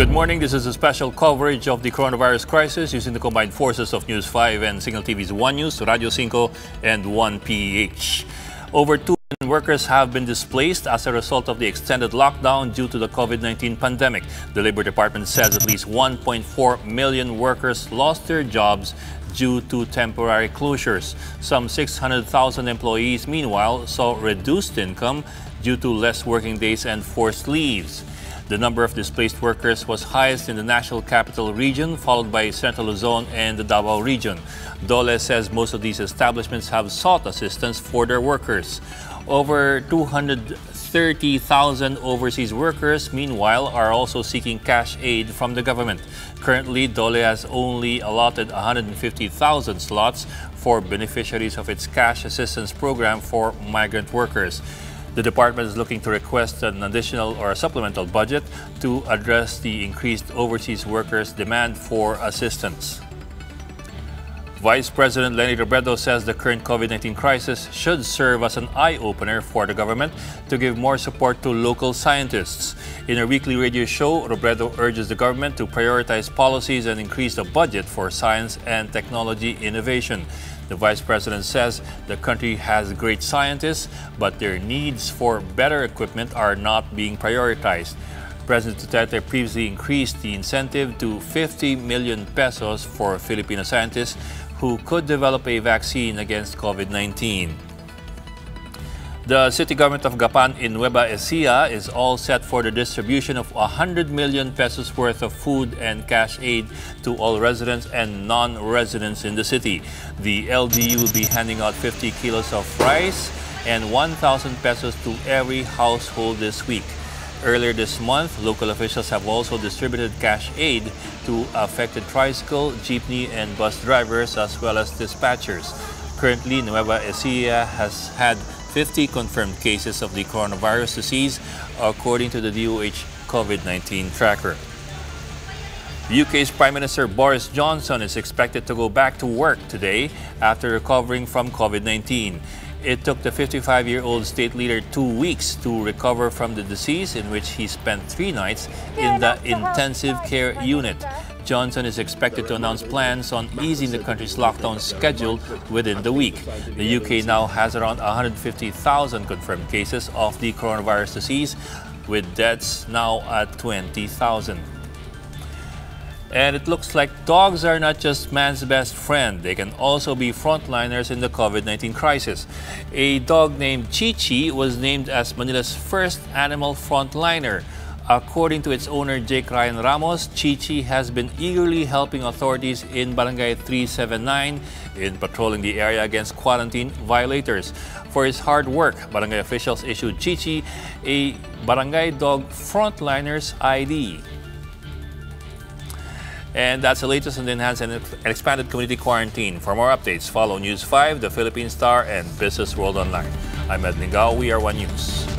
Good morning. This is a special coverage of the coronavirus crisis using the combined forces of News 5 and Signal TV's One News, Radio 5, and One PH. Over 2 million workers have been displaced as a result of the extended lockdown due to the COVID-19 pandemic. The Labor Department says at least 1.4 million workers lost their jobs due to temporary closures. Some 600,000 employees, meanwhile, saw reduced income due to less working days and forced leaves. The number of displaced workers was highest in the National Capital Region, followed by Central Luzon and the Davao Region. DOLE says most of these establishments have sought assistance for their workers. Over 230,000 overseas workers, meanwhile, are also seeking cash aid from the government. Currently, DOLE has only allotted 150,000 slots for beneficiaries of its cash assistance program for migrant workers. The department is looking to request an additional or a supplemental budget to address the increased overseas workers' demand for assistance. Vice President Leni Robredo says the current COVID-19 crisis should serve as an eye-opener for the government to give more support to local scientists. In a weekly radio show, Robredo urges the government to prioritize policies and increase the budget for science and technology innovation. The Vice President says the country has great scientists, but their needs for better equipment are not being prioritized. President Duterte previously increased the incentive to 50 million pesos for Filipino scientists who could develop a vaccine against COVID-19. The city government of Gapan in Nueva Ecija is all set for the distribution of 100 million pesos worth of food and cash aid to all residents and non-residents in the city. The LGU will be handing out 50 kilos of rice and 1,000 pesos to every household this week. Earlier this month, local officials have also distributed cash aid to affected tricycle, jeepney, and bus drivers as well as dispatchers. Currently, Nueva Ecija has had 50 confirmed cases of the coronavirus disease, according to the DOH COVID-19 tracker. The UK's Prime Minister Boris Johnson is expected to go back to work today after recovering from COVID-19. It took the 55-year-old state leader 2 weeks to recover from the disease, in which he spent 3 nights in the intensive care unit. Johnson is expected to announce plans on easing the country's lockdown schedule within the week. The UK now has around 150,000 confirmed cases of the coronavirus disease, with deaths now at 20,000. And it looks like dogs are not just man's best friend. They can also be frontliners in the COVID-19 crisis. A dog named Chichi was named as Manila's first animal frontliner. According to its owner, Jake Ryan Ramos, Chichi has been eagerly helping authorities in Barangay 379 in patrolling the area against quarantine violators. For his hard work, barangay officials issued Chichi a Barangay Dog Frontliners ID. And that's the latest on the enhanced and expanded community quarantine. For more updates, follow News 5, The Philippine Star, and Business World Online. I'm Ed Ningao. We are One News.